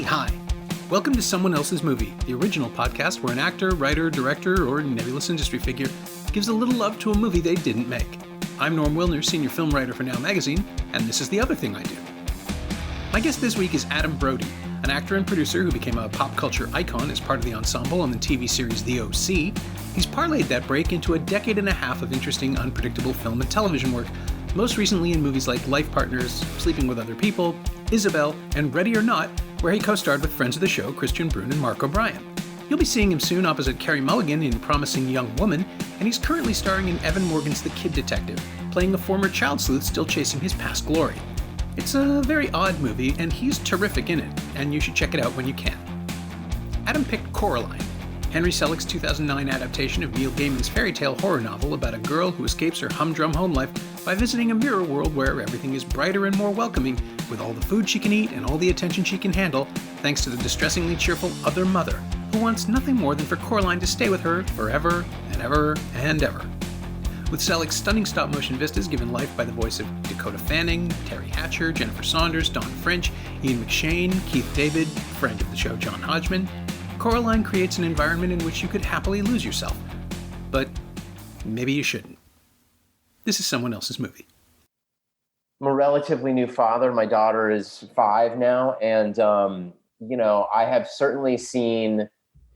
Hi. Welcome to Someone Else's Movie, the original podcast where an actor, writer, director, or nebulous industry figure gives a little love to a movie they didn't make. I'm Norm Wilner, senior film writer for Now Magazine, and this is The Other Thing I Do. My guest this week is Adam Brody, an actor and producer who became a pop culture icon as part of the ensemble on the TV series The O.C. He's parlayed that break into a decade and a half of interesting, unpredictable film and television work, most recently in movies like Life Partners, Sleeping with Other People, Isabel, and Ready or Not, where he co-starred with friends of the show Christian Brune and Mark O'Brien. You'll be seeing him soon opposite Carey Mulligan in Promising Young Woman, and he's currently starring in Evan Morgan's The Kid Detective, playing a former child sleuth still chasing his past glory. It's a very odd movie, and he's terrific in it, and you should check it out when you can. Adam picked Coraline, Henry Selick's 2009 adaptation of Neil Gaiman's fairy tale horror novel about a girl who escapes her humdrum home life by visiting a mirror world where everything is brighter and more welcoming, with all the food she can eat and all the attention she can handle, thanks to the distressingly cheerful other mother, who wants nothing more than for Coraline to stay with her forever and ever and ever. With Selick's stunning stop-motion vistas given life by the voice of Dakota Fanning, Terry Hatcher, Jennifer Saunders, Dawn French, Ian McShane, Keith David, friend of the show John Hodgman, Coraline creates an environment in which you could happily lose yourself. But maybe you shouldn't. This is Someone Else's Movie. I'm a relatively new father. My daughter is 5 now. And, I have certainly seen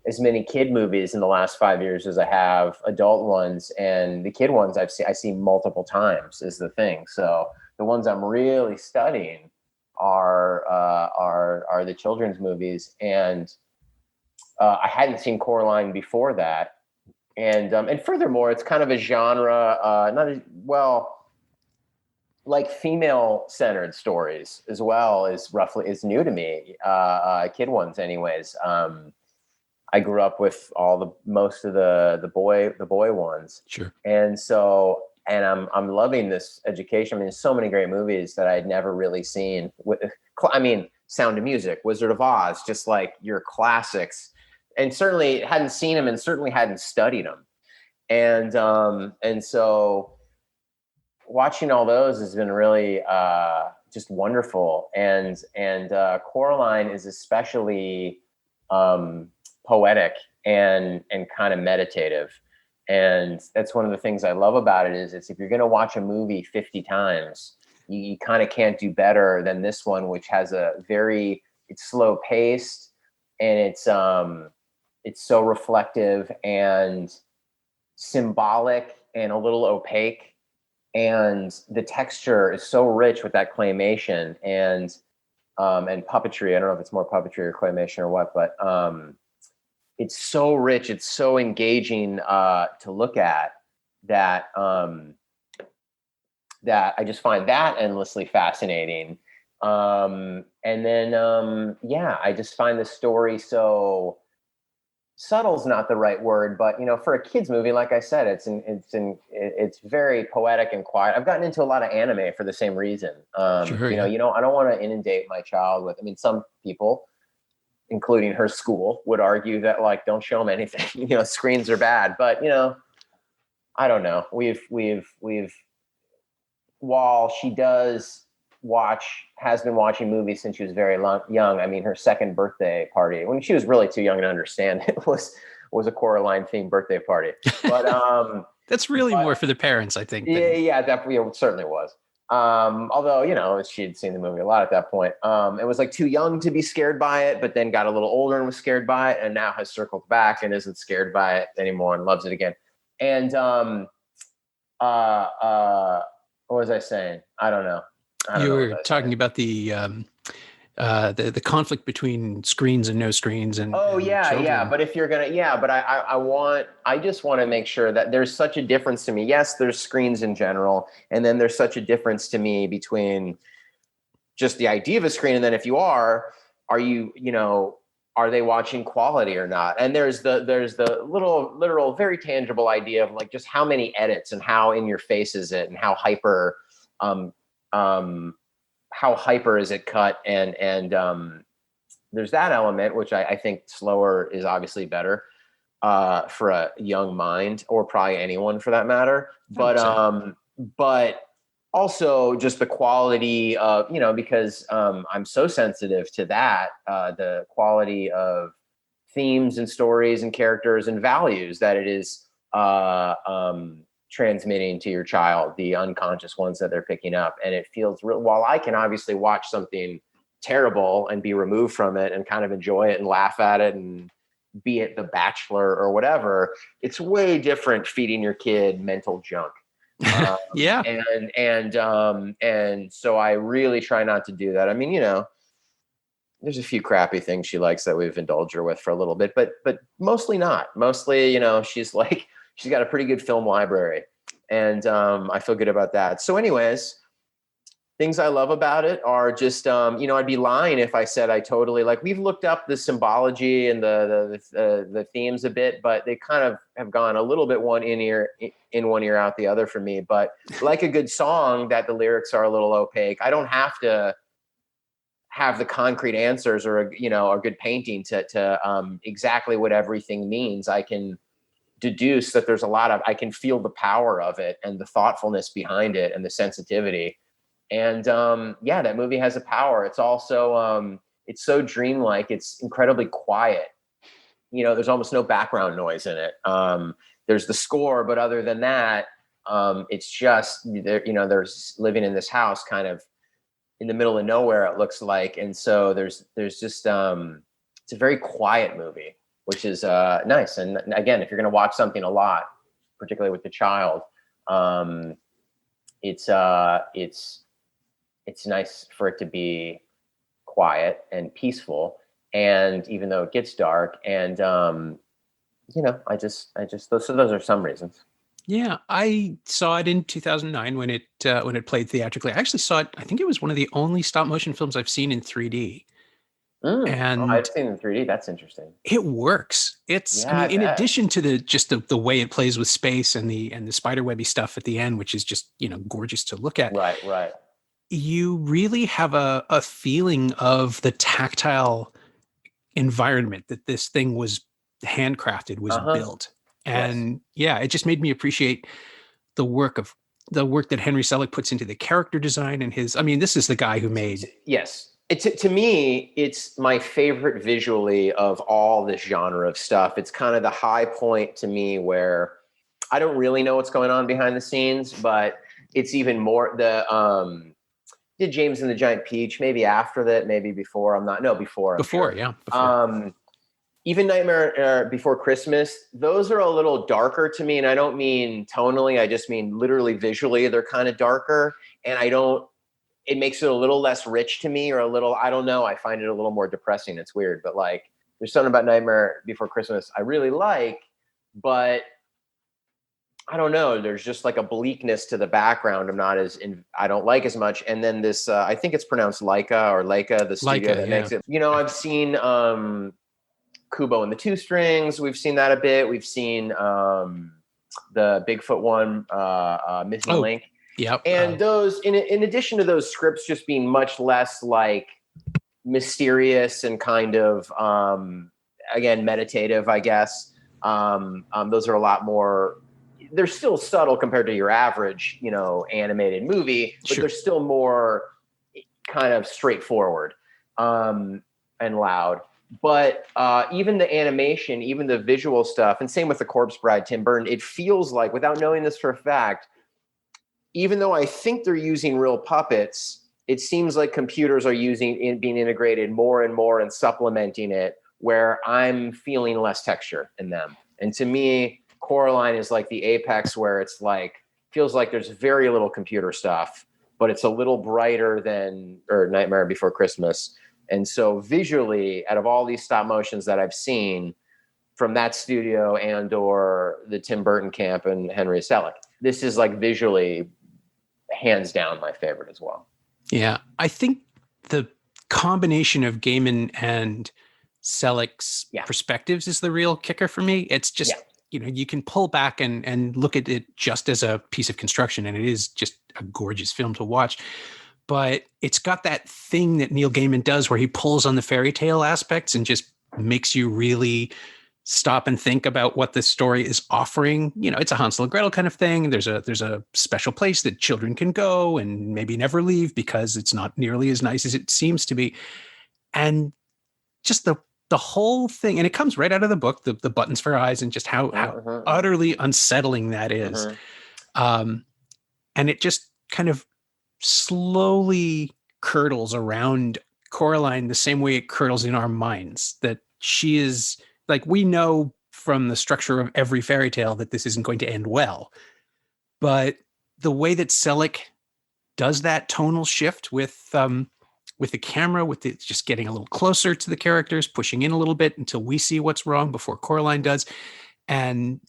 as many kid movies in the last 5 years as I have adult ones. And the kid ones I've seen multiple times is the thing. So the ones I'm really studying are the children's movies. And I hadn't seen Coraline before that. And furthermore, it's kind of a genre, like female-centered stories as well is new to me. Kid ones, anyways. I grew up with most of the boy ones. Sure. And I'm loving this education. I mean, there's so many great movies that I'd never really seen. Sound of Music, Wizard of Oz, just like your classics. And certainly hadn't seen them and certainly hadn't studied them. And so watching all those has been really just wonderful. And Coraline is especially poetic and kind of meditative. And that's one of the things I love about it is if you're going to watch a movie 50 times, you kind of can't do better than this one, which has it's slow paced and it's so reflective and symbolic and a little opaque. And the texture is so rich with that claymation and puppetry. I don't know if it's more puppetry or claymation or what, but it's so rich. It's so engaging to look at that I just find that endlessly fascinating. I just find the story so subtle's not the right word, but for a kid's movie, like I said, it's very poetic and quiet. I've gotten into a lot of anime for the same reason. Sure, yeah. I don't want to inundate my child with. I mean, some people, including her school, would argue that don't show them anything. Screens are bad, but I don't know. While she has been watching movies since she was very young. I mean, her second birthday party, when she was really too young to understand it, was a Coraline themed birthday party. But that's really more for the parents, I think. Yeah, definitely, it certainly was. Although she had seen the movie a lot at that point. It was too young to be scared by it, but then got a little older and was scared by it, and now has circled back and isn't scared by it anymore and loves it again. And what was I saying? I don't know. You were talking about the conflict between screens and no screens and children. But if you're gonna I just want to make sure that there's such a difference to me. Yes, there's screens in general, and then there's such a difference to me between just the idea of a screen and then if you are they watching quality or not? And there's the literal very tangible idea of just how many edits and how in your face is it and how hyper is it cut and there's that element which I think slower is obviously better for a young mind or probably anyone for that matter, but also just the quality of, because I'm so sensitive to that, the quality of themes and stories and characters and values that it is transmitting to your child, the unconscious ones that they're picking up. And it feels real. While I can obviously watch something terrible and be removed from it and kind of enjoy it and laugh at it, and be it The Bachelor or whatever, it's way different feeding your kid mental junk. Yeah. And so I really try not to do that. I mean, there's a few crappy things she likes that we've indulged her with for a little bit, but mostly not. Mostly, she's got a pretty good film library, and I feel good about that. So anyways, things I love about it are just, I'd be lying if I said I totally we've looked up the symbology and the themes a bit, but they kind of have gone a little bit one ear out the other for me. But like a good song that the lyrics are a little opaque, I don't have to have the concrete answers or a good painting to exactly what everything means. I can deduce that there's I can feel the power of it and the thoughtfulness behind it and the sensitivity. And that movie has a power. It's also it's so dreamlike. It's incredibly quiet. There's almost no background noise in it. There's the score, but other than that, it's just there's living in this house kind of in the middle of nowhere, it looks like. And so there's just it's a very quiet movie, which is nice. And again, if you're going to watch something a lot, particularly with the child, it's nice for it to be quiet and peaceful. And even though it gets dark, and I just those are some reasons. Yeah, I saw it in 2009 when it played theatrically. I actually saw it. I think it was one of the only stop motion films I've seen in 3D. And I've seen it in 3D. That's interesting. It works. It's, in addition to the way it plays with space and the spiderwebby stuff at the end, which is just, gorgeous to look at. Right. You really have a feeling of the tactile environment that this thing was handcrafted, was built. And it just made me appreciate the work that Henry Selick puts into the character design and this is the guy who made. Yes. To me, it's my favorite visually of all this genre of stuff. It's kind of the high point to me where I don't really know what's going on behind the scenes, but it's even more did James and the Giant Peach, maybe after that, maybe before. Before. Before. Even Nightmare Before Christmas, those are a little darker to me. And I don't mean tonally, I just mean literally visually, they're kind of darker. And it makes it a little less rich to me, or a little, I don't know. I find it a little more depressing. It's weird, but there's something about Nightmare Before Christmas I really like, but I don't know. There's just a bleakness to the background. I don't like as much. And then this, I think it's pronounced Leica, the studio that makes it. I've seen Kubo and the Two Strings. We've seen that a bit. We've seen the Bigfoot one, Missing Link. Yep. And those, in addition to those scripts just being much less mysterious and kind of, again, meditative, I guess. Those are a lot more, they're still subtle compared to your average, animated movie, but they're still more kind of straightforward and loud. But even the animation, even the visual stuff, and same with The Corpse Bride, Tim Burton, it feels like, without knowing this for a fact, even though I think they're using real puppets, it seems like computers are being integrated more and more and supplementing it, where I'm feeling less texture in them. And to me, Coraline is the apex, where it's feels like there's very little computer stuff, but it's a little brighter than Nightmare Before Christmas. And so visually, out of all these stop motions that I've seen from that studio and or the Tim Burton camp and Henry Selick, this is visually hands down my favorite as well. Yeah. I think the combination of Gaiman and Selick's perspectives is the real kicker for me. It's just, you can pull back and look at it just as a piece of construction, and it is just a gorgeous film to watch. But it's got that thing that Neil Gaiman does where he pulls on the fairy tale aspects and just makes you really stop and think about what this story is offering. You know, it's a Hansel and Gretel kind of thing. There's a special place that children can go and maybe never leave because it's not nearly as nice as it seems to be. And just the whole thing, and it comes right out of the book, the buttons for eyes, and just how utterly unsettling that is. And it just kind of slowly curdles around Coraline the same way it curdles in our minds, that she is like, we know from the structure of every fairy tale that this isn't going to end well. But the way that Selick does that tonal shift with the camera, with it just getting a little closer to the characters, pushing in a little bit until we see what's wrong before Coraline does. And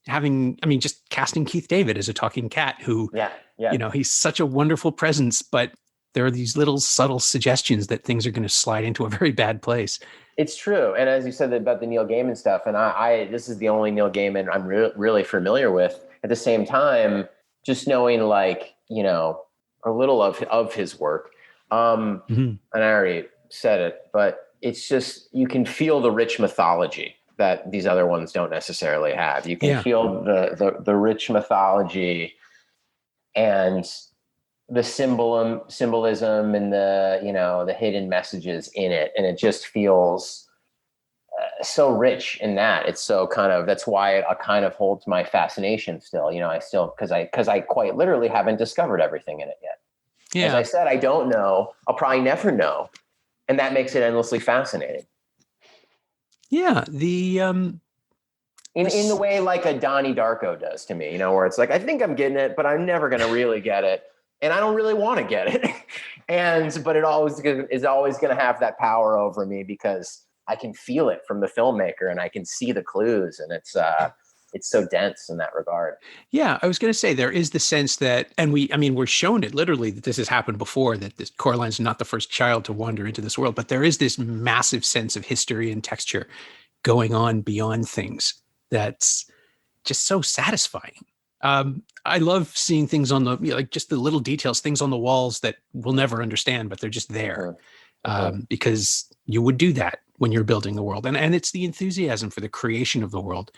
just casting Keith David as a talking cat who, you know, he's such a wonderful presence, but there are these little subtle suggestions that things are going to slide into a very bad place. It's true. And as you said about the Neil Gaiman stuff, and I this is the only Neil Gaiman I'm really familiar with. At the same time, just knowing, like, you know, a little of his work. And I already said it, but it's just, you can feel the rich mythology that these other ones don't necessarily have. You can feel the rich mythology and the symbolism and the, you know, the hidden messages in it. And it just feels so rich in that. It's so kind of, that's why it kind of holds my fascination still, you know, because I quite literally haven't discovered everything in it yet. Yeah. As I said, I don't know. I'll probably never know. And that makes it endlessly fascinating. Yeah. In the way like a Donnie Darko does to me, you know, where it's like, I think I'm getting it, but I'm never going to really get it. And I don't really want to get it. But it always is always going to have that power over me because I can feel it from the filmmaker and I can see the clues, and it's so dense in that regard. Yeah, I was going to say there is the sense that, and we're shown it literally that this has happened before, that this Coraline's not the first child to wander into this world, but there is this massive sense of history and texture going on beyond things that's just so satisfying. I love seeing things on the, like, just the little details, things on the walls that we'll never understand, but they're just there because you would do that when you're building the world. And it's the enthusiasm for the creation of the world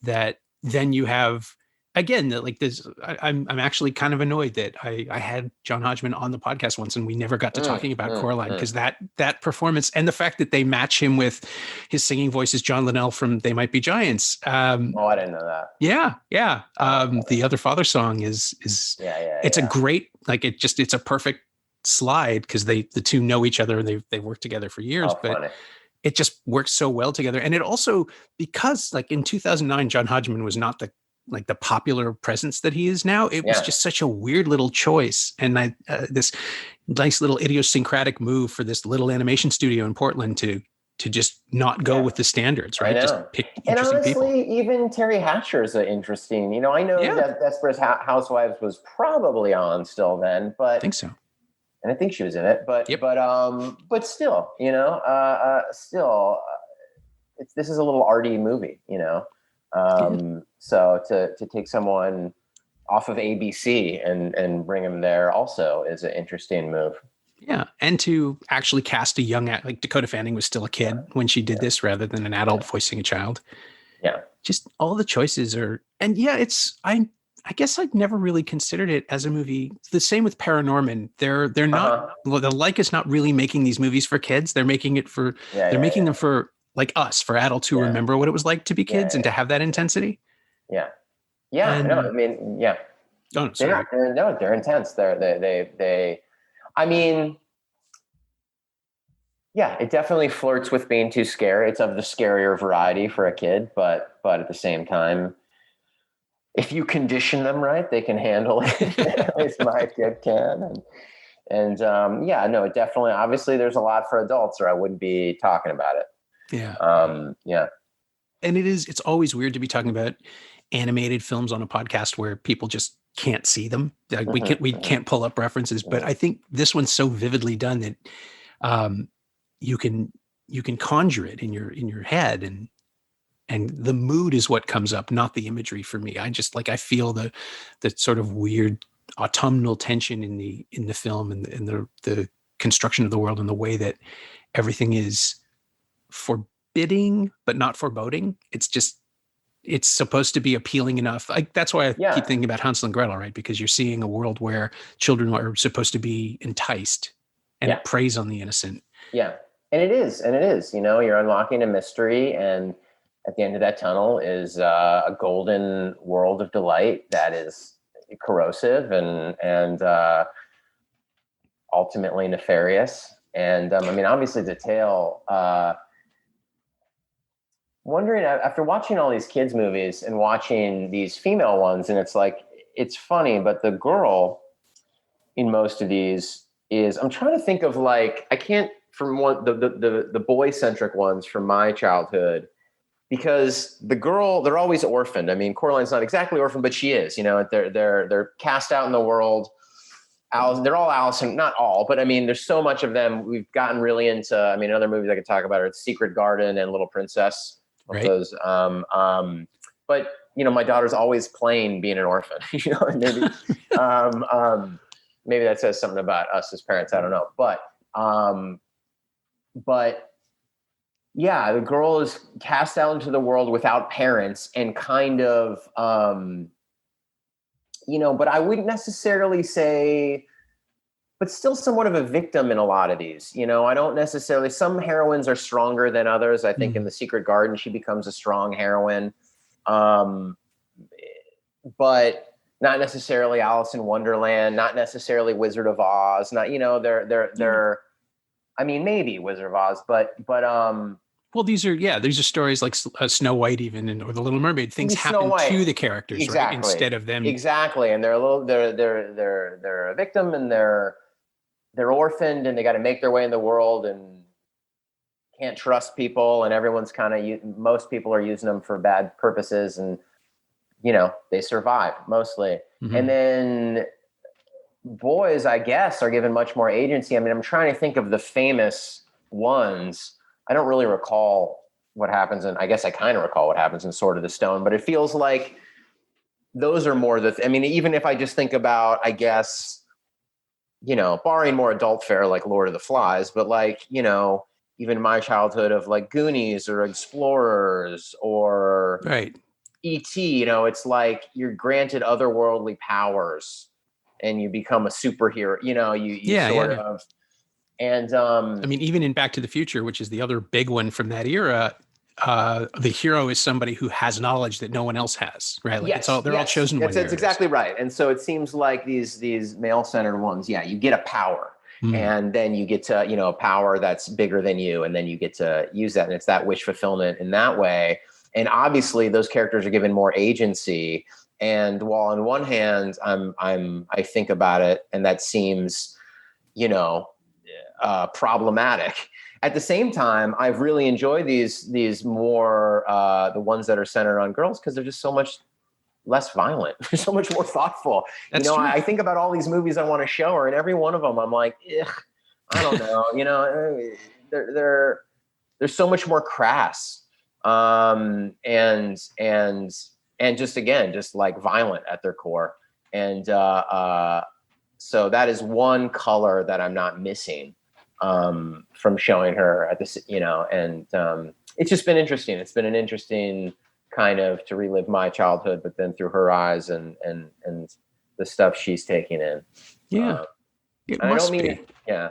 that then you have, again, like this, I'm actually kind of annoyed that I had John Hodgman on the podcast once and we never got to talking about Coraline, because that performance and the fact that they match him with his singing voice is John Linnell from They Might Be Giants. I didn't know that. Yeah. The Other Father song is it's a great, like, it's a perfect slide because the two know each other and they worked together for years, but funny. It just works so well together. And it also, because like in 2009, John Hodgman was not the popular presence that he is now. It was just such a weird little choice. And this nice little idiosyncratic move for this little animation studio in Portland to just not go with the standards, right? Just pick interesting people. And honestly, even Terry Hatcher is interesting. You know, I know that Desperate Housewives was probably on still then, but I think so. And I think she was in it, but still, you know, this is a little arty movie, you know. So to take someone off of ABC and bring him there also is an interesting move. Yeah. And to actually cast a young, like Dakota Fanning was still a kid when she did this rather than an adult voicing a child. Yeah. Just all the choices are, and I guess I'd never really considered it as a movie. The same with Paranorman. They're not, the Leica's not really making these movies for kids. They're making it for, making them for like us, for adults who remember what it was like to be kids and to have that intensity. Yeah. Yeah. And, no, I mean, yeah. Oh, sorry. They're intense. I mean, yeah, it definitely flirts with being too scary. It's of the scarier variety for a kid, but at the same time, if you condition them right, they can handle it. At least my kid can. And it definitely, obviously there's a lot for adults or I wouldn't be talking about it. Yeah. And it's always weird to be talking about animated films on a podcast where people just can't see them. Like we can't pull up references, but I think this one's so vividly done that you can conjure it in your head, and the mood is what comes up, not the imagery for me. I just I feel the sort of weird autumnal tension in the film and the construction of the world and the way that everything is forbidding but not foreboding. It's just it's supposed to be appealing enough. That's why I Yeah. keep thinking about Hansel and Gretel, right? Because you're seeing a world where children are supposed to be enticed, and Yeah. it preys on the innocent. Yeah. And it is. You're unlocking a mystery, and at the end of that tunnel is a golden world of delight that is corrosive and ultimately nefarious. And obviously the tale, wondering after watching all these kids movies and watching these female ones, and it's funny, but the girl in most of these is, I'm trying to think of I can't, from one the boy centric ones from my childhood, because the girl, they're always orphaned. I mean, Coraline's not exactly orphaned, but she is. They're cast out in the world. They're all Allison, not all, but there's so much of them. We've gotten really into. Other movies I could talk about are Secret Garden and Little Princess. Right. Those. But my daughter's always playing being an orphan. And maybe that says something about us as parents. I don't know, but yeah, the girl is cast out into the world without parents and kind of, but I wouldn't necessarily say, but still somewhat of a victim in a lot of these. I don't necessarily, some heroines are stronger than others. I think in The Secret Garden, she becomes a strong heroine. But not necessarily Alice in Wonderland, not necessarily Wizard of Oz, not, they're maybe Wizard of Oz, but well, these are stories like Snow White, even, or The Little Mermaid. Things happen to the characters, exactly. Right? Instead of them. Exactly, and they're a victim, and they're orphaned, and they got to make their way in the world, and can't trust people, and everyone's most people are using them for bad purposes, and they survive mostly. Mm-hmm. And then boys, I guess, are given much more agency. I'm trying to think of the famous ones. I don't really recall what happens I guess I kind of recall what happens in Sword of the Stone, but it feels like those are more even if I just think about, I guess, barring more adult fare like Lord of the Flies, but even my childhood of Goonies or Explorers or right. E.T., it's like you're granted otherworldly powers and you become a superhero, you sort of. And even in Back to the Future, which is the other big one from that era, the hero is somebody who has knowledge that no one else has, right? They're all chosen ones. That's exactly right. And so it seems like these male-centered ones, you get a power. And then you get to, a power that's bigger than you, and then you get to use that, and it's that wish fulfillment in that way. And obviously those characters are given more agency. And while on one hand, I think about it, and that seems, problematic. At the same time, I've really enjoyed these more the ones that are centered on girls, because they're just so much less violent. They're so much more thoughtful. That's true. I think about all these movies I want to show her, and every one of them I'm like, I don't know. They're so much more crass. And just violent at their core. And so that is one color that I'm not missing from showing her at this, and it's just been interesting. It's been an interesting kind of to relive my childhood, but then through her eyes and the stuff she's taking in. Yeah. It must be. Yeah.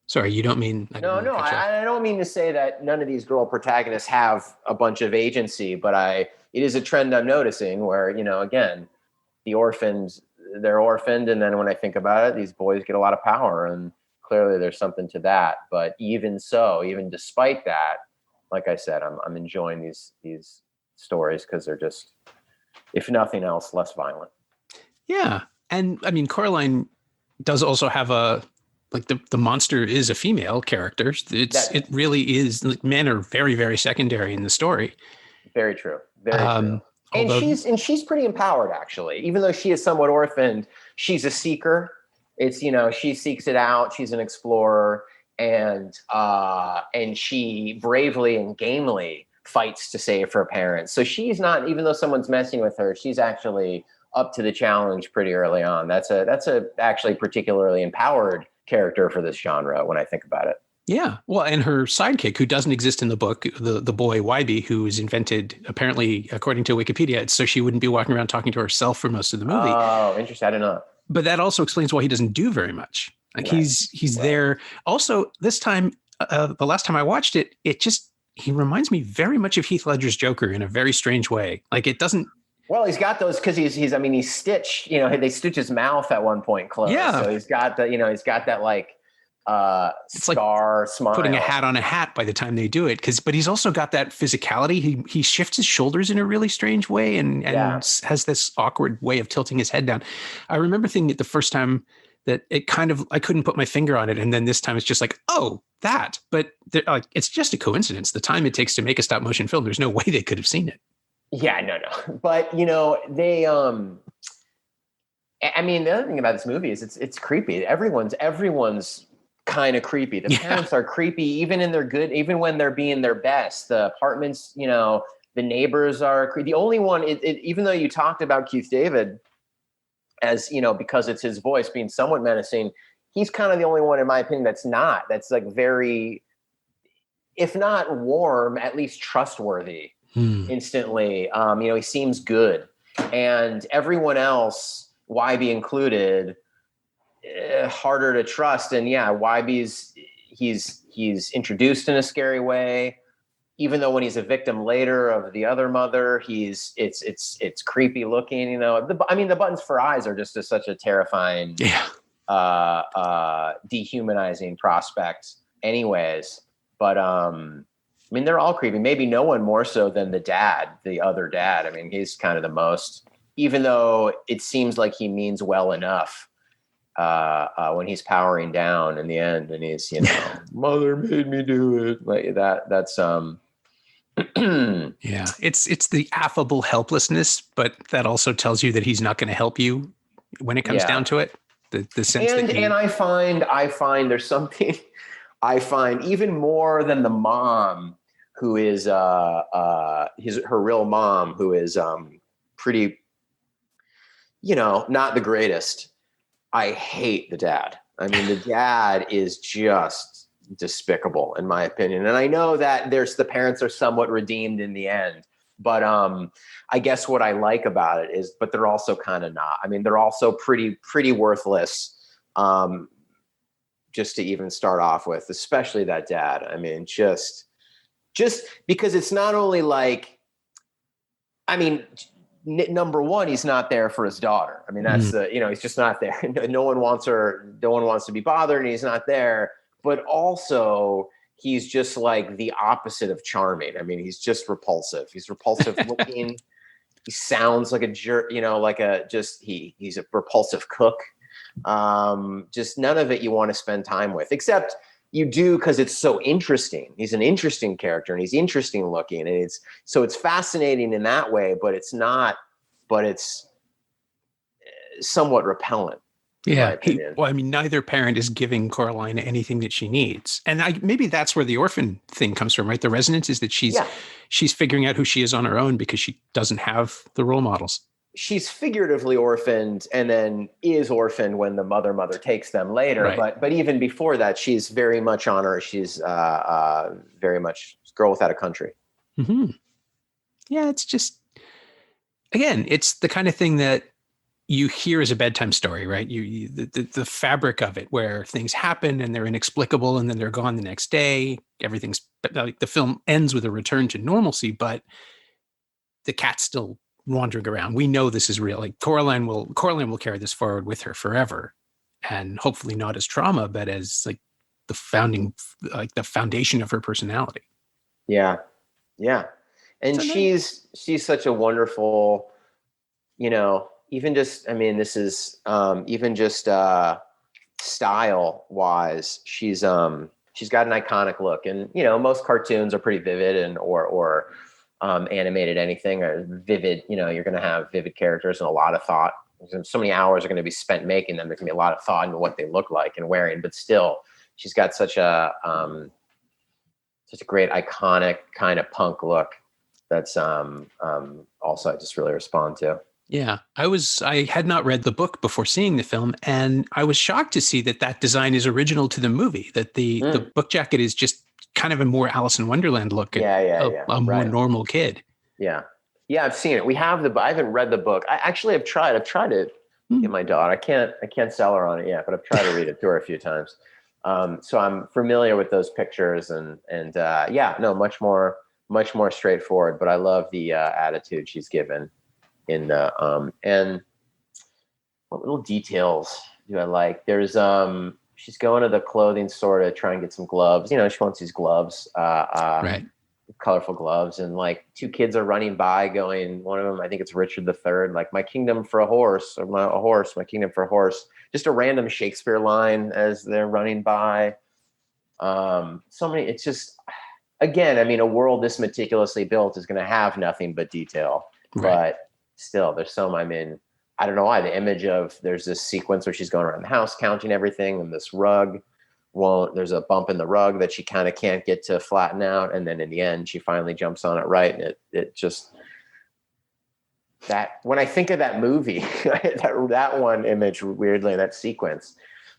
Sorry, you don't mean... I don't mean to say that none of these girl protagonists have a bunch of agency, but it is a trend I'm noticing where, again, the orphans, they're orphaned. And then when I think about it, these boys get a lot of power, and clearly there's something to that. But even despite that, like I said, I'm enjoying these stories because they're just, if nothing else, less violent. Yeah. And Coraline does also have the monster is a female character. It really is. Men are very, very secondary in the story. Very true. Very true. And she's pretty empowered, actually. Even though she is somewhat orphaned, she's a seeker. It's, she seeks it out. She's an explorer, and she bravely and gamely fights to save her parents. So she's not, even though someone's messing with her, she's actually up to the challenge pretty early on. That's a actually particularly empowered character for this genre when I think about it. Yeah. Well, and her sidekick, who doesn't exist in the book, the boy Wybie, who was invented, apparently, according to Wikipedia, it's so she wouldn't be walking around talking to herself for most of the movie. Oh, interesting. I didn't know. But that also explains why he doesn't do very much. Like Right. he's there. Also, this time, the last time I watched it, he reminds me very much of Heath Ledger's Joker in a very strange way. Like it doesn't. Well, he's got those because he's stitched. They stitch his mouth at one point closed. Yeah. So he's got that like It's scar like smile. Putting a hat on a hat by the time they do it. But he's also got that physicality. He shifts his shoulders in a really strange way and has this awkward way of tilting his head down. I remember thinking it the first time that I couldn't put my finger on it. And then this time it's just like, oh, that. But it's just a coincidence. The time it takes to make a stop motion film, there's no way they could have seen it. Yeah, no. But, they, the other thing about this movie is it's creepy. Everyone's kind of creepy. The parents are creepy, even when they're being their best. The apartments, the neighbors are creepy. The only one, even though you talked about Keith David as, because it's his voice being somewhat menacing, he's kind of the only one, in my opinion, that's like very, if not warm, at least trustworthy instantly. He seems good. And everyone else, Wybie included, harder to trust. And Wybie's he's introduced in a scary way, even though when he's a victim later of the other mother, it's creepy looking. The buttons for eyes are just such a terrifying, dehumanizing prospect, anyways. But they're all creepy. Maybe no one more so than the other dad. He's kind of the most, even though it seems like he means well enough. When he's powering down in the end and he's, mother made me do it like that. That's, yeah, it's the affable helplessness, but that also tells you that he's not going to help you when it comes down to it. The sense and I find there's something I find even more than the mom who is, her real mom, who is, pretty, not the greatest. I hate the dad. The dad is just despicable, in my opinion. And I know that the parents are somewhat redeemed in the end, but I guess what I like about it is, but they're also kind of not. They're also pretty worthless, just to even start off with, especially that dad. Just because it's not only like, number one, he's not there for his daughter. That's he's just not there. No one wants to be bothered, and he's not there. But also, he's just like the opposite of charming. He's just repulsive. He's repulsive looking. He sounds like a jerk. He's a repulsive cook. Just none of it you want to spend time with, except you do because it's so interesting. He's an interesting character and he's interesting looking, and it's fascinating in that way, but it's somewhat repellent. Yeah. Neither parent is giving Coraline anything that she needs. And maybe that's where the orphan thing comes from, right? The resonance is that she's figuring out who she is on her own because she doesn't have the role models. She's figuratively orphaned and then is orphaned when the mother takes them later. Right. But even before that, she's very much on her. She's very much girl without a country. Mm-hmm. Yeah, it's just, again, it's the kind of thing that you hear as a bedtime story, right? The fabric of it, where things happen and they're inexplicable and then they're gone the next day. Everything's like the film ends with a return to normalcy, but the cat's still wandering around. We know this is real. Like Coraline will carry this forward with her forever, and hopefully not as trauma, but as like the foundation of her personality. Yeah. Yeah. And she's such a wonderful, even just, this is, even just, style wise, she's got an iconic look, and, most cartoons are pretty vivid or animated anything or vivid, you're going to have vivid characters and a lot of thought. So many hours are going to be spent making them. There's going to be a lot of thought into what they look like and wearing, but still she's got such a great iconic kind of punk look. That's also I just really respond to. Yeah, I had not read the book before seeing the film, and I was shocked to see that design is original to the movie, that the Mm. book jacket is just kind of a more Alice in Wonderland look at Yeah, yeah, yeah. a more Right. normal kid. Yeah. Yeah, I've seen it. We have I haven't read the book. I actually have tried. I've tried to Hmm. get my daughter. I can't sell her on it yet, but I've tried to read it to her a few times. So I'm familiar with those pictures and yeah, no, much more straightforward, but I love the attitude she's given in the and what little details do I like? There's she's going to the clothing store to try and get some gloves. You know, she wants these gloves. Right. Colorful gloves, and like two kids are running by going, one of them, I think it's Richard III, like my kingdom for a horse, or a horse, my kingdom for a horse. Just a random Shakespeare line as they're running by. So many, it's just, again, I mean, a world this meticulously built is going to have nothing but detail, Right. but still there's some, I mean, I don't know why the image of, there's this sequence where she's going around the house counting everything, and this rug there's a bump in the rug that she kind of can't get to flatten out, and then in the end she finally jumps on it right, and it just, that when I think of that movie, that one image, weirdly, that sequence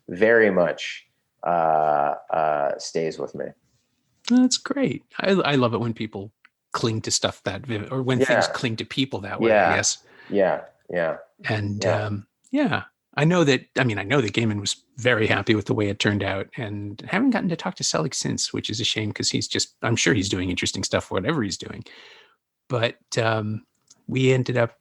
very much stays with me. That's great. I love it when people cling to stuff that vivid, or when things cling to people that way, I guess. Yeah. And I know that Gaiman was very happy with the way it turned out, and haven't gotten to talk to Selick since, which is a shame, because I'm sure he's doing interesting stuff, whatever he's doing. But we ended up,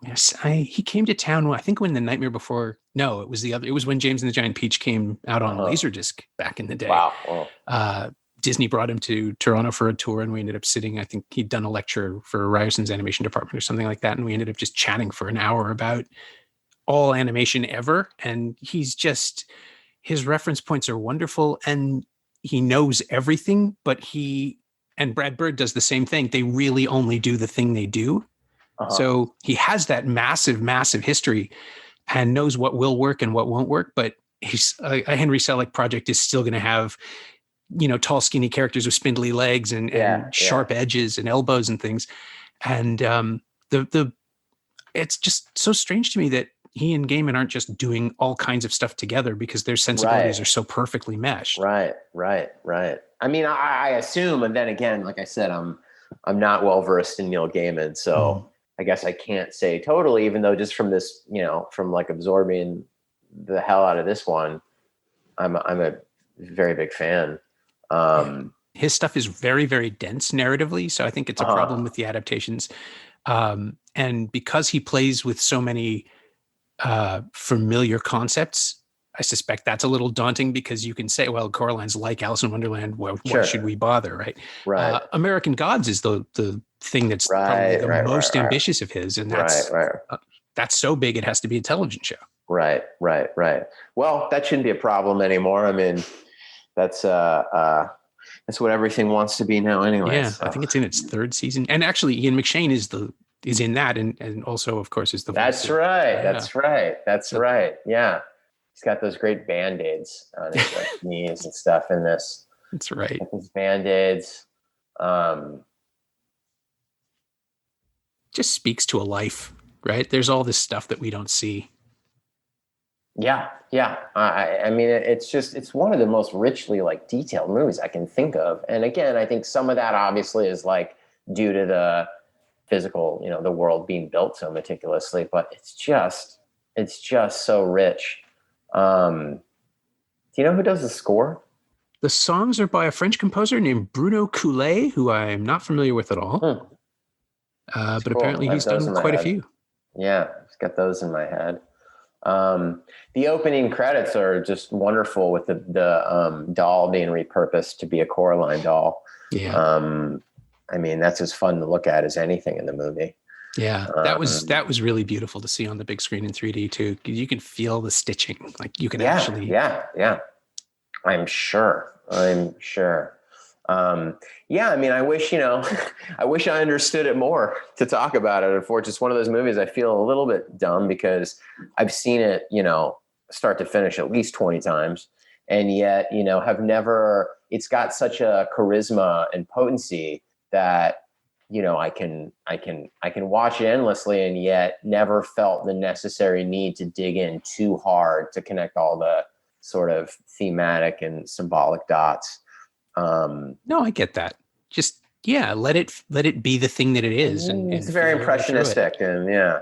he came to town, I think when The Nightmare Before, no, it was when James and the Giant Peach came out on Laserdisc back in the day. Wow. Disney brought him to Toronto for a tour, and we ended up sitting, I think he'd done a lecture for Ryerson's animation department or something like that. And we ended up just chatting for an hour about all animation ever. And his reference points are wonderful, and he knows everything, but and Brad Bird does the same thing. They really only do the thing they do. So he has that massive, massive history and knows what will work and what won't work. But a Henry Selick project is still going to have, tall, skinny characters with spindly legs and sharp edges and elbows and things. And it's just so strange to me that he and Gaiman aren't just doing all kinds of stuff together, because their sensibilities are so perfectly meshed. Right. I mean, I assume, and then again, like I said, I'm not well versed in Neil Gaiman, so I guess I can't say totally, even though just from this, from like absorbing the hell out of this one, I'm a very big fan. His stuff is very, very dense narratively, so I think it's a problem with the adaptations. And because he plays with so many familiar concepts, I suspect that's a little daunting, because you can say, well, Coraline's like Alice in Wonderland. Well, why should we bother, right? Right. American Gods is the thing that's probably the most ambitious of his, and that's so big it has to be a television show. Right. Well, that shouldn't be a problem anymore. I mean, that's what everything wants to be now, anyway. Yeah, so. I think it's in its third season, and actually, Ian McShane is in that, and also, of course, is the voice. That's right. Yeah. He's got those great Band-Aids on his knees and stuff in this. That's right. His Band-Aids. Just speaks to a life, right? There's all this stuff that we don't see. Yeah. I mean, it's one of the most richly like detailed movies I can think of. And again, I think some of that obviously is like due to the physical, the world being built so meticulously, but it's just so rich. Do you know who does the score? The songs are by a French composer named Bruno Coulet, who I'm not familiar with at all. But cool. Apparently he's done quite a few. Yeah, he's got those in my head. The opening credits are just wonderful, with the doll being repurposed to be a Coraline doll. Yeah. I mean, that's as fun to look at as anything in the movie. Yeah, that was really beautiful to see on the big screen in 3D too. You can feel the stitching, like you can actually. Yeah. I'm sure. I mean, I wish I understood it more to talk about it. Unfortunately, it's one of those movies I feel a little bit dumb, because I've seen it, start to finish at least 20 times, and yet, have never. It's got such a charisma and potency that I can watch it endlessly and yet never felt the necessary need to dig in too hard to connect all the sort of thematic and symbolic dots. No, I get that. Just, yeah, let it be the thing that it is. And It's very impressionistic, and yeah.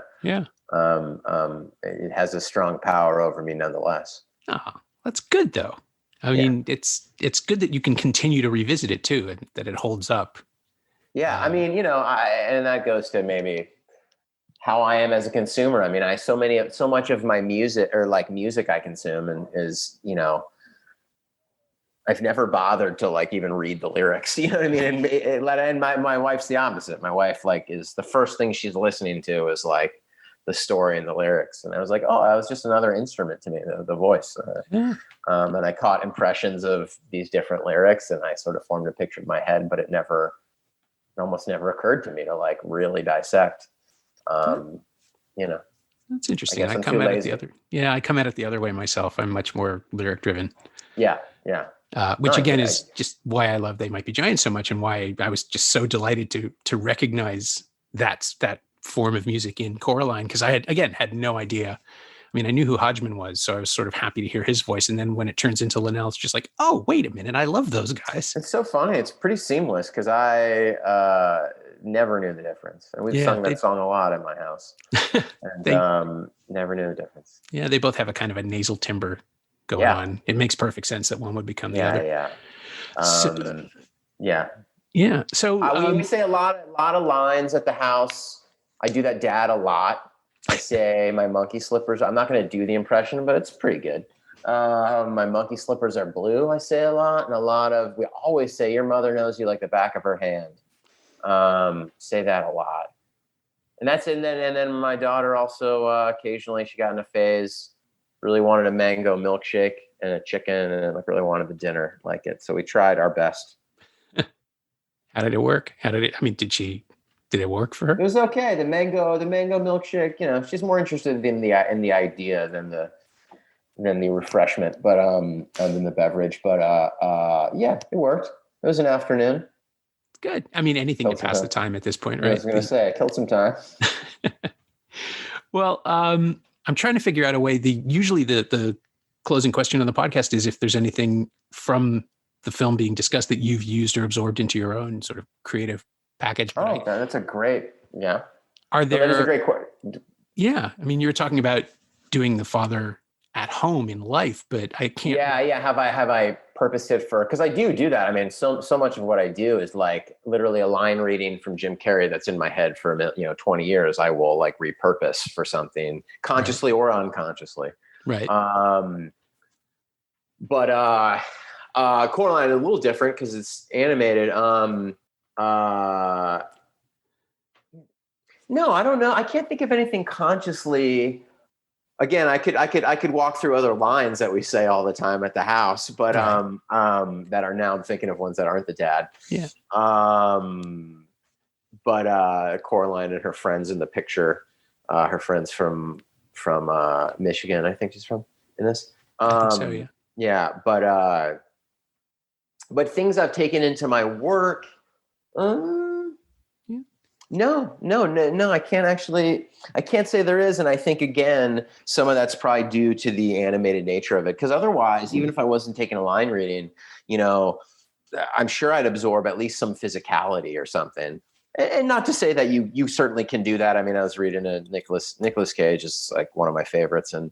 It has a strong power over me nonetheless. Oh, that's good though. I mean, it's good that you can continue to revisit it too, and that it holds up. Yeah, I mean, and that goes to maybe how I am as a consumer. I mean, so much of my music, or like music I consume, and is, I've never bothered to like even read the lyrics. You know what I mean? And my wife's the opposite. My wife is the first thing she's listening to is like the story and the lyrics. And I was like, oh, that was just another instrument to me, the voice. And I caught impressions of these different lyrics, and I sort of formed a picture in my head, but it almost never occurred to me to like really dissect. That's interesting. I come at it the other way myself. I'm much more lyric driven. Yeah. Which again is just why I love They Might Be Giants so much, and why I was just so delighted to recognize that form of music in Coraline, because I had no idea. I mean, I knew who Hodgman was, so I was sort of happy to hear his voice. And then when it turns into Linnell, it's just like, oh, wait a minute, I love those guys. It's so funny. It's pretty seamless, because I never knew the difference. And we've sung that song a lot in my house. And never knew the difference. Yeah, they both have a kind of a nasal timbre going on. It makes perfect sense that one would become the other. Yeah. So we say a lot of lines at the house. I do that dad a lot. I say my monkey slippers. I'm not going to do the impression, but it's pretty good. My monkey slippers are blue. I say a lot, and we always say your mother knows you like the back of her hand. Say that a lot, and that's and then my daughter also occasionally, she got in a phase, really wanted a mango milkshake and a chicken, and like really wanted the dinner like it. So we tried our best. How did it work? Did it work for her? It was okay. The mango milkshake, she's more interested in the idea than the refreshment, but than the beverage. But it worked. It was an afternoon. Good. I mean, anything to pass the time at this point, right? I was going to say, I killed some time. Well, I'm trying to figure out a way. Usually the closing question on the podcast is if there's anything from the film being discussed that you've used or absorbed into your own sort of creative package. But that's a great, yeah. That is a great question. Yeah. I mean, you were talking about doing the father at home in life, but I can't. Yeah. Have I purposed it because I do that. I mean, so much of what I do is like literally a line reading from Jim Carrey that's in my head for 20 years. I will like repurpose for something consciously or unconsciously. Right. But Coraline is a little different because it's animated. No, I don't know. I can't think of anything consciously. Again, I could walk through other lines that we say all the time at the house, but that are now I'm thinking of ones that aren't the dad. Yeah. But Coraline and her friends in the picture, her friends from Michigan, I think she's from in this. I think so, yeah. Yeah, but things I've taken into my work. No, I can't say there is. And I think, again, some of that's probably due to the animated nature of it. Because otherwise, even if I wasn't taking a line reading, I'm sure I'd absorb at least some physicality or something. And not to say that you certainly can do that. I mean, I was reading a Nicolas Cage is like one of my favorites. And,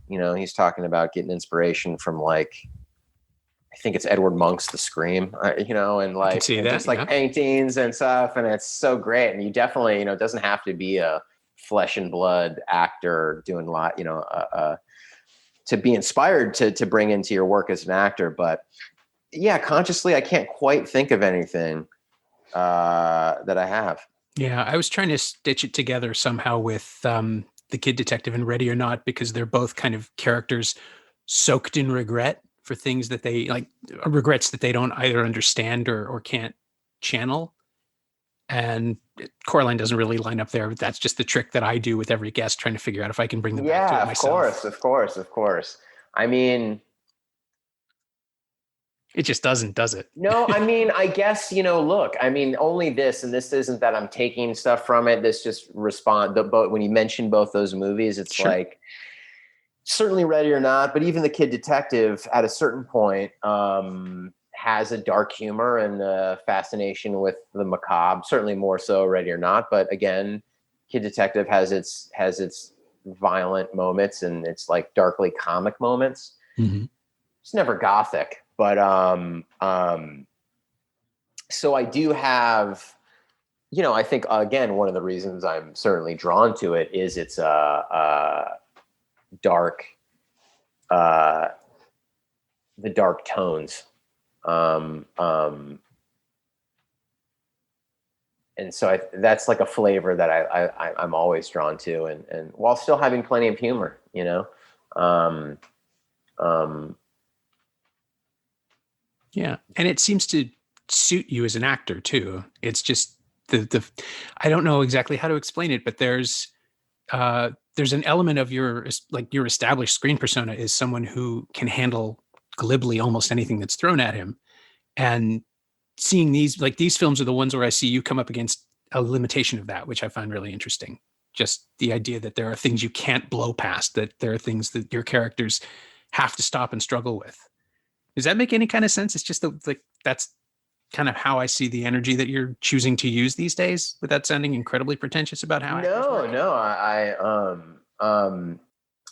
he's talking about getting inspiration from like, I think it's Edward Monk's The Scream, and like just like paintings and stuff. And it's so great. And you definitely, it doesn't have to be a flesh and blood actor doing a lot, to be inspired to bring into your work as an actor. But yeah, consciously, I can't quite think of anything that I have. Yeah. I was trying to stitch it together somehow with the kid detective in Ready or Not, because they're both kind of characters soaked in regret for things that they like, regrets that they don't either understand or can't channel. And Coraline doesn't really line up there. But that's just the trick that I do with every guest, trying to figure out if I can bring them back to it myself. Of course. I mean, It just doesn't, does it? No, I mean, I guess, look, I mean, only this, and this isn't that I'm taking stuff from it. This just when you mention both those movies, it's Sure. like certainly Ready or Not, but even The Kid Detective at a certain point has a dark humor and a fascination with the macabre, certainly more so Ready or Not. But again, Kid Detective has its violent moments and it's like darkly comic moments. Mm-hmm. It's never gothic. But so I do have, I think again one of the reasons I'm certainly drawn to it is it's dark, the dark tones, and so that's like a flavor that I'm always drawn to, and while still having plenty of humor, Yeah. And it seems to suit you as an actor too. It's just the I don't know exactly how to explain it, but there's an element of your established screen persona is someone who can handle glibly almost anything that's thrown at him. And seeing these films are the ones where I see you come up against a limitation of that, which I find really interesting. Just the idea that there are things you can't blow past, that there are things that your characters have to stop and struggle with. Does that make any kind of sense? It's just that's kind of how I see the energy that you're choosing to use these days, without sounding incredibly pretentious about how actors work.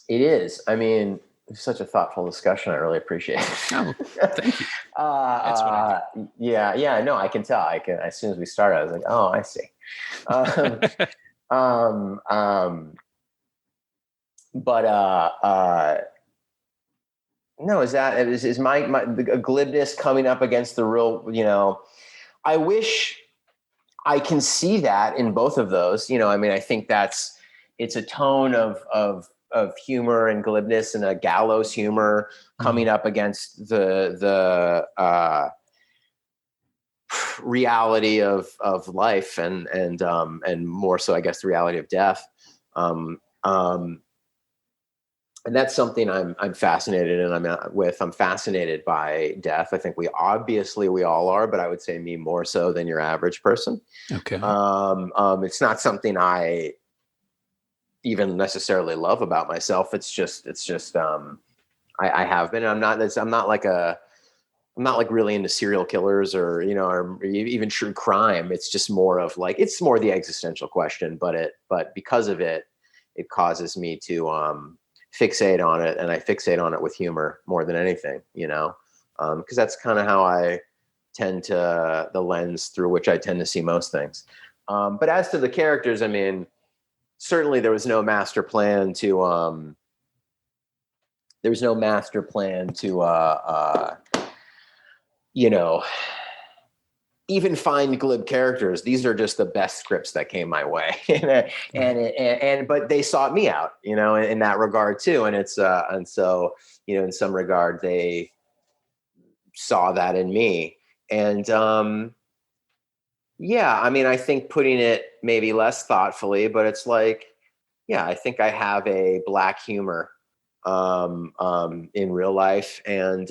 It is. I mean, it's such a thoughtful discussion. I really appreciate it. Oh, thank you. That's what I do. Yeah. No, I can tell. As soon as we started, I was like, oh, I see. No, is my the glibness coming up against the real, I wish I can see that in both of those, I mean, I think it's a tone of humor and glibness and a gallows humor coming up against the reality of life and more so, I guess, the reality of death. And that's something I'm fascinated I'm fascinated by death. I think we all are, but I would say me more so than your average person. Okay. It's not something I even necessarily love about myself. It's just I have been. I'm not like really into serial killers or even true crime. It's just more of it's more the existential question, but because of it causes me to fixate on it, and I fixate on it with humor more than anything, because that's kind of how I tend to, the lens through which I tend to see most things. But as to the characters, I mean, certainly there was no master plan to even find glib characters. These are just the best scripts that came my way, but they sought me out, in that regard too. And it's and so in some regard they saw that in me. And I mean, I think putting it maybe less thoughtfully, but it's I think I have a black humor in real life, and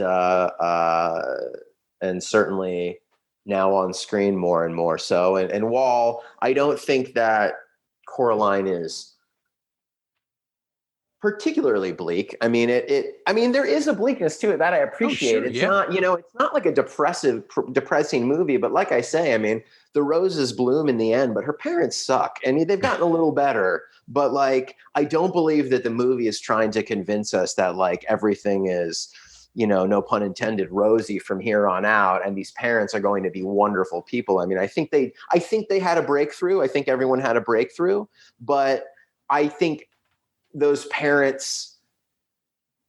certainly now on screen more and more so. And while I don't think that Coraline is particularly bleak, I mean, I mean, there is a bleakness to it that I appreciate. Oh, sure, it's not, it's not like a depressing movie, but like I say, I mean, the roses bloom in the end, but her parents suck. I mean, they've gotten a little better, but I don't believe that the movie is trying to convince us that everything is, no pun intended, rosy from here on out, and these parents are going to be wonderful people. I mean, I think they had a breakthrough. I think everyone had a breakthrough, but I think those parents,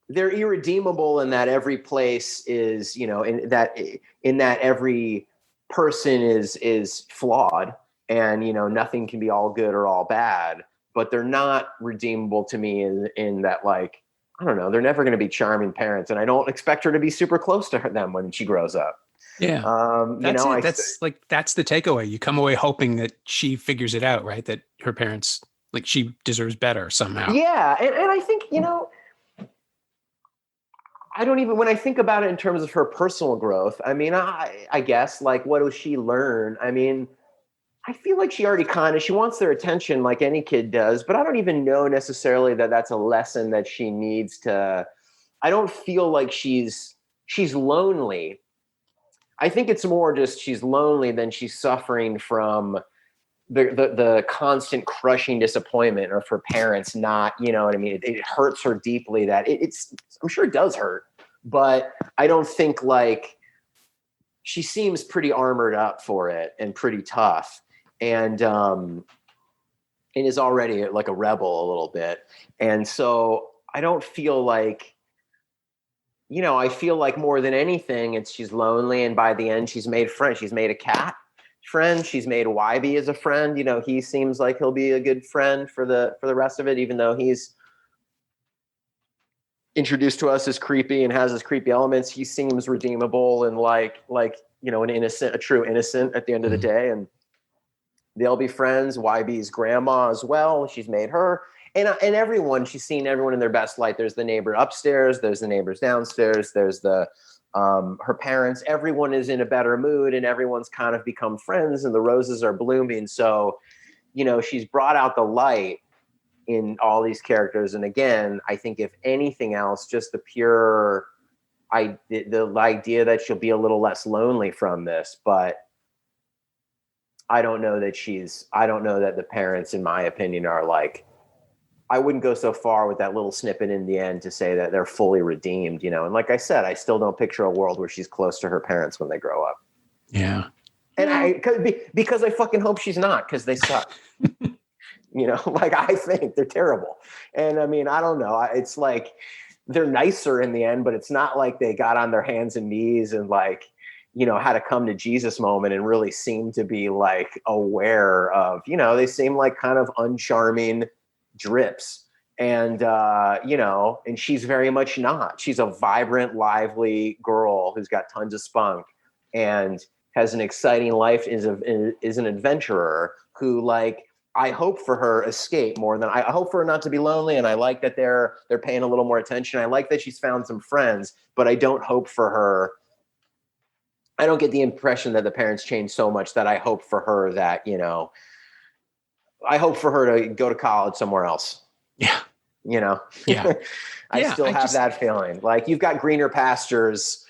they're irredeemable in that every place is, in that every person is flawed, and nothing can be all good or all bad, but they're not redeemable to me in that I don't know, they're never going to be charming parents, and I don't expect her to be super close to them when she grows up. Yeah. That's the takeaway. You come away hoping that she figures it out, right? That her parents, she deserves better somehow. Yeah. And I think, I don't even, when I think about it in terms of her personal growth, I mean, I guess, like, what does she learn? I mean, I feel like she already she wants their attention like any kid does, but I don't even know necessarily that that's a lesson that she needs to. I don't feel like she's lonely. I think it's more just she's lonely than she's suffering from the constant crushing disappointment of her parents not, you know what I mean? It hurts her deeply that it's, I'm sure it does hurt, but I don't think, like, she seems pretty armored up for it and pretty tough. And is already like a rebel a little bit. And so I don't feel like, you know, I feel like more than anything, she's lonely. And by the end, she's made friends. She's made a cat friend. She's made YB as a friend. You know, he seems like he'll be a good friend for the rest of it, even though he's introduced to us as creepy and has his creepy elements. He seems redeemable and like, you know, a true innocent at the end of the day. And they'll be friends. YB's grandma as well. She's made her. And everyone, she's seen everyone in their best light. There's the neighbor upstairs. There's the neighbors downstairs. There's the her parents. Everyone is in a better mood and everyone's kind of become friends and the roses are blooming. So, you know, she's brought out the light in all these characters. And again, I think if anything else, just the pure, the idea that she'll be a little less lonely from this, but I don't know that the parents, in my opinion, are like, I wouldn't go so far with that little snippet in the end to say that they're fully redeemed, you know? And like I said, I still don't picture a world where she's close to her parents when they grow up. Yeah. And because I fucking hope she's not, because they suck. You know, like, I think they're terrible. And I mean, I don't know. It's like they're nicer in the end, but it's not like they got on their hands and knees and, like, you know, had a come to Jesus moment and really seem to be like aware of, you know, they seem like kind of uncharming drips. And, you know, and she's very much not. She's a vibrant, lively girl who's got tons of spunk and has an exciting life, is an adventurer who, like, I hope for her escape more than I hope for her not to be lonely. And I like that they're paying a little more attention. I like that she's found some friends, but I don't hope for her. I don't get the impression that the parents changed so much that I hope for her that, you know, I hope for her to go to college somewhere else. Yeah. You know, yeah. I still have that feeling. Like, you've got greener pastures,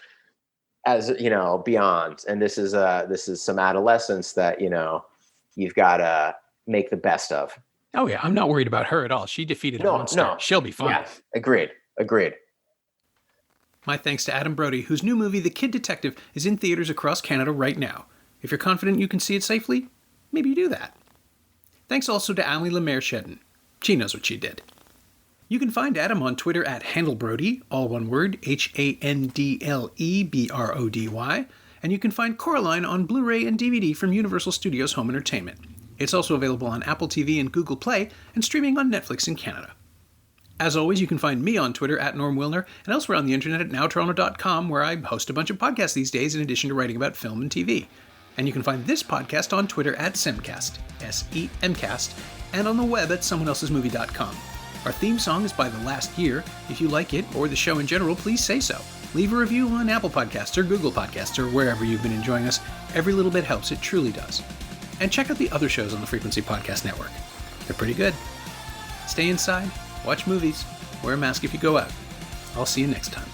as you know, beyond. And this is some adolescence that, you know, you've got to make the best of. Oh yeah. I'm not worried about her at all. She defeated a monster. No. She'll be fine. Yeah. Agreed. My thanks to Adam Brody, whose new movie, The Kid Detective, is in theaters across Canada right now. If you're confident you can see it safely, maybe you do that. Thanks also to Amelie Lemaire-Shedden. She knows what she did. You can find Adam on Twitter at HandleBrody, all one word, HandleBrody, and you can find Coraline on Blu-ray and DVD from Universal Studios Home Entertainment. It's also available on Apple TV and Google Play, and streaming on Netflix in Canada. As always, you can find me on Twitter at Norm Wilner, and elsewhere on the internet at nowtoronto.com, where I host a bunch of podcasts these days in addition to writing about film and TV. And you can find this podcast on Twitter at Semcast, S-E-M-Cast, and on the web at someoneelsesmovie.com. Our theme song is by The Last Year. If you like it, or the show in general, please say so. Leave a review on Apple Podcasts or Google Podcasts or wherever you've been enjoying us. Every little bit helps, it truly does. And check out the other shows on the Frequency Podcast Network. They're pretty good. Stay inside, watch movies, wear a mask if you go out. I'll see you next time.